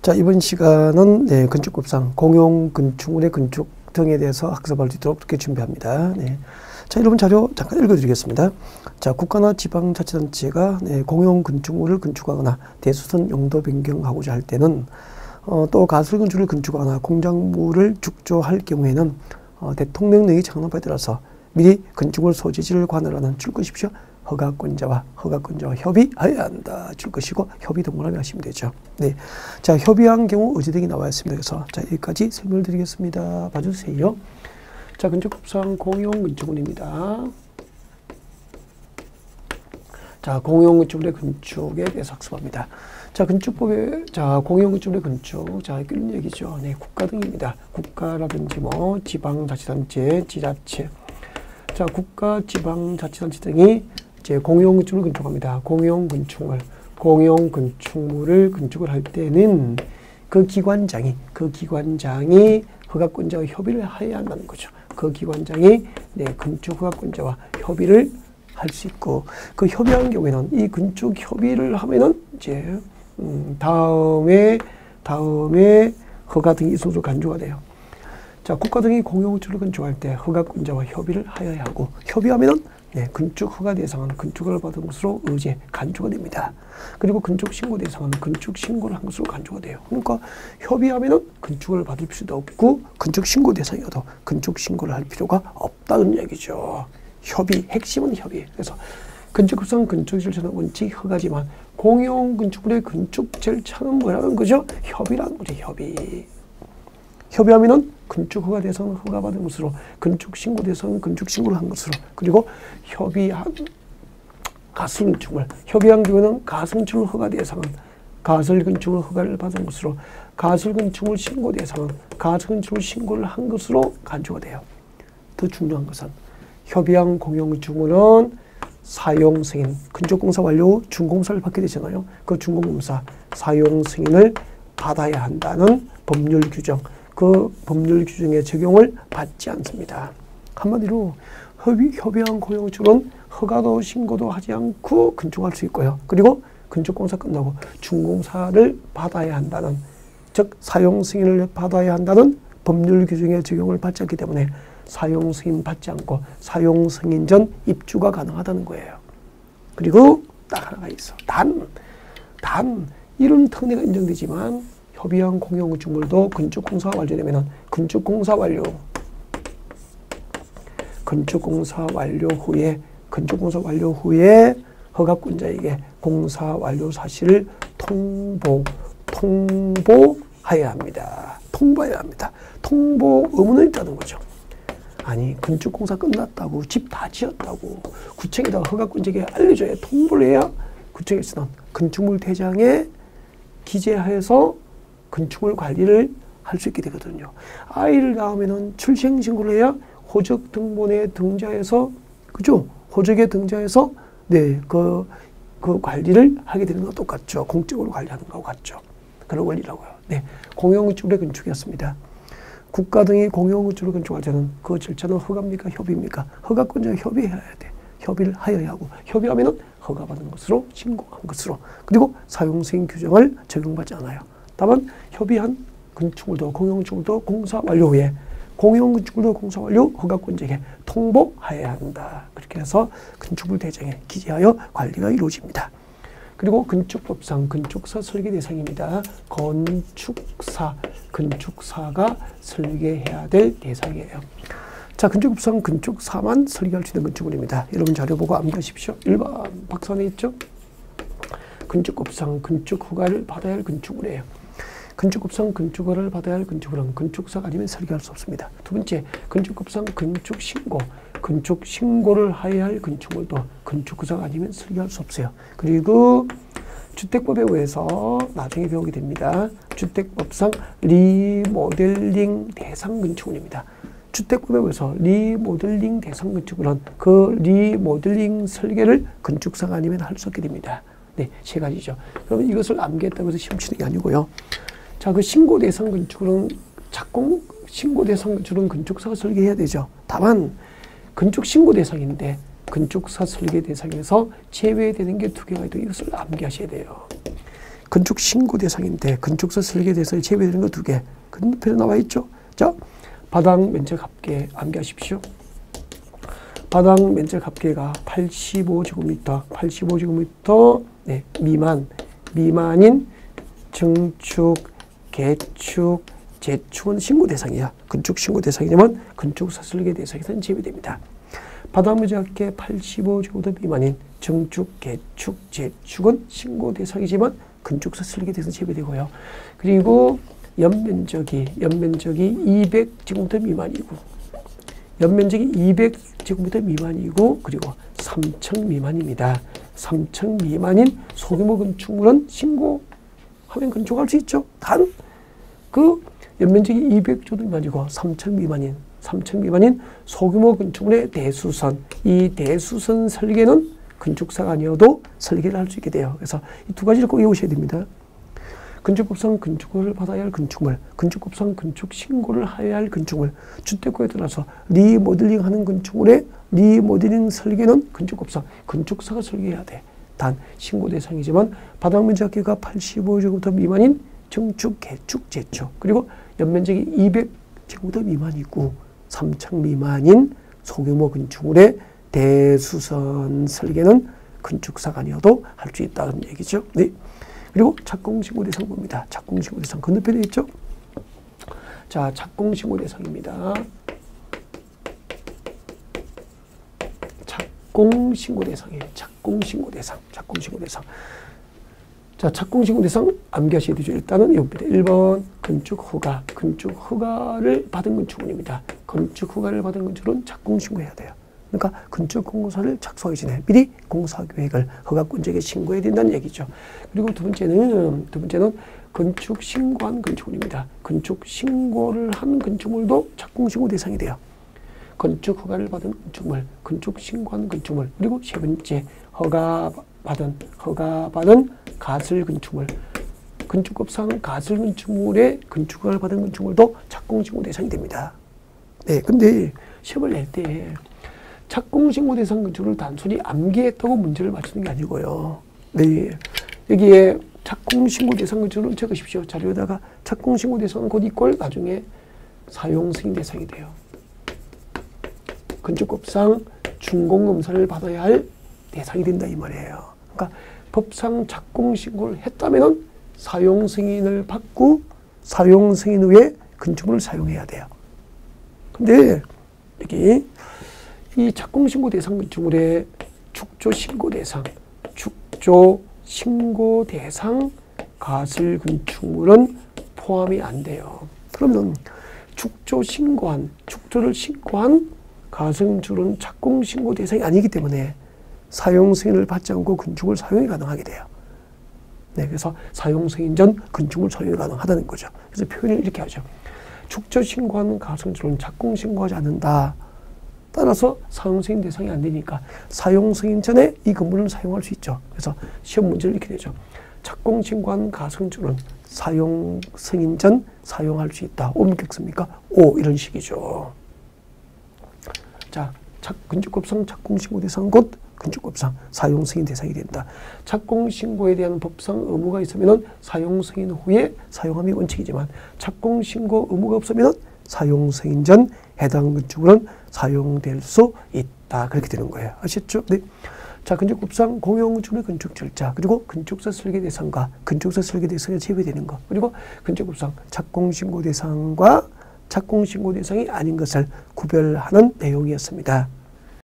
자, 이번 시간은 건축법상 공용 건축물의 건축 등에 대해서 학습할 수 있도록 그렇게 준비합니다. 자, 여러분 자료 잠깐 읽어드리겠습니다. 자, 국가나 지방자치단체가 공용 건축물을 건축하거나 대수선 용도 변경하고자 할 때는 또 가설 건축을 건축하거나 공작물을 축조할 경우에는 대통령령이 정한 바에 따라서 미리 건축물 소재지를 관할하는 줄 것이십시오. 허가권자와 협의하여야 한다. 줄 것이고 협의 동그라미 하시면 되죠. 네. 자, 협의한 경우 의제 등이 나와 있습니다. 그래서 자, 여기까지 설명을 드리겠습니다. 봐주세요. 자, 건축법상 공용 건축물입니다. 자, 공용 건축물의 건축에 대해서 학습합니다. 자, 건축법에, 자, 공용 건축물의 건축. 자, 이런 얘기죠. 네, 국가 등입니다. 국가라든지 뭐, 지방자치단체, 지자체. 자, 국가, 지방자치단체 등이 이제 공용 건축물을 건축합니다. 공용 건축물을 건축을 할 때는 그 기관장이 허가권자와 협의를 해야 한다는 거죠. 그 기관장이 건축 허가권자와 협의를 할 수 있고, 그 협의한 경우에는 이 건축 협의를 하면은 이제 다음에 허가 등이 이소로 간주가 돼요. 자, 국가 등이 공용 건축을 건축할 때 허가권자와 협의를 하여야 하고, 협의하면은 건축 허가 대상은 건축을 받은 것으로 의제 간주가 됩니다. 그리고 건축 신고 대상은 건축 신고를 한 것으로 간주가 돼요. 그러니까 협의하면은 건축을 받을 필요도 없고, 건축 신고 대상이어도 건축 신고를 할 필요가 없다는 얘기죠. 협의, 핵심은 협의. 그래서 건축법상 건축 절차는 원칙 허가지만 공용 건축물의 건축 절차는 뭐라는 거죠? 협의라는 거죠. 협의하면은 건축 허가 대상은 허가받은 것으로, 건축 신고 대상은 건축 신고를 한 것으로, 그리고 협의한 가설 건축물, 협의한 경우에는 가설 건축물 허가 대상은 가설 건축물 허가를 받은 것으로, 가설 건축물 신고 대상은 가설 건축물 신고를 한 것으로 간주가 돼요. 더 중요한 것은 협의한 공용 건축물은 사용 승인, 건축공사 완료 후 준공사를 받게 되잖아요. 그 준공공사 사용 승인을 받아야 한다는 법률 규정, 그 법률 규정의 적용을 받지 않습니다. 한마디로 협의한 공용 건축물은 허가도 신고도 하지 않고 건축할 수 있고요. 그리고 건축공사 끝나고 준공사를 받아야 한다는, 즉 사용 승인을 받아야 한다는 법률 규정의 적용을 받지 않기 때문에 사용 승인 받지 않고 사용 승인 전 입주가 가능하다는 거예요. 그리고 딱 하나가 있어. 단 이런 특례가 인정되지만 협의한 공용 건축물도 건축공사가 완료되면은 건축공사 완료 후에 허가권자에게 공사 완료 사실을 통보해야 합니다. 통보 의무는 있다는 거죠. 아니, 건축공사 끝났다고, 집 다 지었다고 구청에다가 허가권자에게 알려줘야, 통보를 해야 구청에서는 건축물 대장에 기재하여서 건축물 관리를 할 수 있게 되거든요. 아이를 낳으면은 출생신고를 해야 호적 등본에 등자해서, 그죠? 호적에 등자해서, 그 관리를 하게 되는 것과 똑같죠. 공적으로 관리하는 것과 같죠. 그런 원리라고요. 공용 건축물의 건축이었습니다. 국가 등이 공용 건축물을 건축할 때는 그 절차는 허가입니까? 협의입니까? 허가권자와 협의해야 돼. 협의를 하여야 하고, 협의하면은 허가받은 것으로 신고한 것으로, 그리고 사용승인 규정을 적용받지 않아요. 다만 협의한 건축물도 공용 건축물도 공사 완료 후에 공용 건축물도 공사 완료 허가권자에게 통보해야 한다. 그렇게 해서 건축물 대장에 기재하여 관리가 이루어집니다. 그리고 건축법상 건축사 설계 대상입니다. 건축사가 설계해야 될 대상이에요. 자, 건축법상 건축사만 설계할 수 있는 건축물입니다. 여러분 자료 보고 암기하십시오. 1번 박산에 있죠? 건축법상 건축 허가를 받아야 할 건축물이에요. 건축법상 건축 허가를 받아야 할 건축물은 건축사가 아니면 설계할 수 없습니다. 두 번째, 건축법상 건축 신고를 해야 할 건축물도 건축사가 아니면 설계할 수 없어요. 그리고 주택법에 의해서 나중에 배우게 됩니다. 주택법상 리모델링 대상 건축물입니다. 주택법에 의해서 리모델링 대상 건축물은 그 리모델링 설계를 건축사가 아니면 할 수 없게 됩니다. 세 가지죠. 그러면 이것을 암기했다고 해서 시험 치는 게 아니고요. 자, 그 신고 대상 건축물은 신고 대상 건축물은 건축사가 설계해야 되죠. 다만 건축 신고 대상인데 건축사 설계 대상에서 제외되는 게 두 개가 있고 이것을 암기하셔야 돼요. 건축 신고 대상인데 건축사 설계 대상에 제외되는 거 2개. 건너편에 나와 있죠. 자, 바닥 면적 합계 암기하십시오. 바닥 면적 합계가 85제곱미터, 85제곱미터 네, 미만인 정축, 개축, 재축은 신고 대상이야. 건축 신고 대상이지만 건축사 설계 대상에서는 제외됩니다. 바닥 면적 합계 85제곱미터 미만인 정축, 개축, 재축은 신고 대상이지만 건축사 설계 대상 제외되고요. 그리고 연면적이 200제곱미터 미만이고, 연면적이 200제곱미터 미만이고, 그리고 3층 미만입니다. 3층 미만인 소규모 건축물은 신고하면 건축할 수 있죠. 단 그 연면적이 200제곱미터 미만이고 3층 미만인 소규모 건축물의 대수선, 이 대수선 설계는 건축사가 아니어도 설계를 할 수 있게 돼요. 그래서 이 2가지를 꼭 외우셔야 됩니다. 건축법상 건축을 받아야 할 건축물, 건축법상 건축 신고를 해야 할 건축물, 주택구에 따라서 리모델링 하는 건축물의 리모델링 설계는 건축법상 건축사가 설계해야 돼. 단 신고 대상이지만 바닥 면적 합계가 85제곱미터 미만인 정축, 개축, 재축, 그리고 연면적이 200제곱미터 미만이고 3층 미만인 소규모 건축물의 대수선 설계는 건축사가 아니어도 할 수 있다는 얘기죠. 네. 그리고 착공신고 대상 봅니다. 착공신고 대상 건너편에 있죠. 자, 착공신고 대상입니다. 착공신고 대상이에요. 착공신고 대상. 자, 착공신고 대상 암기하셔야 되죠. 일단은 여기입니다. 1번 건축 허가를 받은 건축물입니다. 건축 허가를 받은 건축물은 착공신고해야 돼요. 그러니까 건축공사를 착수하기 전에 미리 공사계획을 허가권자에게 신고해야 된다는 얘기죠. 그리고 두 번째는 건축 신고한 건축물입니다. 건축 신고를 한 건축물도 착공신고 대상이 돼요. 건축 허가를 받은 건축물, 건축 신고한 건축물, 그리고 세 번째 허가받은 가설 건축물, 건축법상 가설 건축물의 건축 허가를 받은 건축물도 착공신고 대상이 됩니다. 네, 근데 시험을 낼 때 착공신고 대상 건축을 단순히 암기했다고 문제를 맞추는 게 아니고요. 네, 여기에 착공신고 대상 건축을 적으십시오. 자료에다가 착공신고 대상은 곧 이꼴 나중에 사용승인 대상이 돼요. 건축법상 준공검사를 받아야 할 대상이 된다 이 말이에요. 그러니까 법상 착공신고를 했다면 사용승인을 받고 사용승인 후에 건축물을 사용해야 돼요. 근데 여기 이 착공신고 대상 건축물의 축조신고 대상 가설 건축물은 포함이 안 돼요. 그러면 축조를 신고한 가설 건축물은 착공신고 대상이 아니기 때문에 사용 승인을 받지 않고 건축물 사용이 가능하게 돼요. 네, 그래서 사용 승인 전 건축물 사용이 가능하다는 거죠. 그래서 표현을 이렇게 하죠. 축조 신고한 가설 건축물은 착공 신고하지 않는다. 따라서 사용 승인 대상이 안 되니까 사용 승인 전에 이 건물을 사용할 수 있죠. 그래서 시험 문제를 이렇게 되죠. 착공 신고한 가설 건축물은 사용 승인 전 사용할 수 있다. 오입니까? 오, 이런 식이죠. 자, 건축법상 착공신고 대상 곧 건축법상 사용승인 대상이 된다. 착공신고에 대한 법상 의무가 있으면 사용승인 후에 사용함이 원칙이지만 착공신고 의무가 없으면 사용승인 전 해당 건축물은 사용될 수 있다. 그렇게 되는 거예요. 아셨죠? 네. 자, 건축법상 공용건축물의 건축 절차, 그리고 건축사 설계 대상과 건축사 설계 대상에 제외되는 것, 그리고 건축법상 착공신고 대상과 착공신고 대상이 아닌 것을 구별하는 내용이었습니다.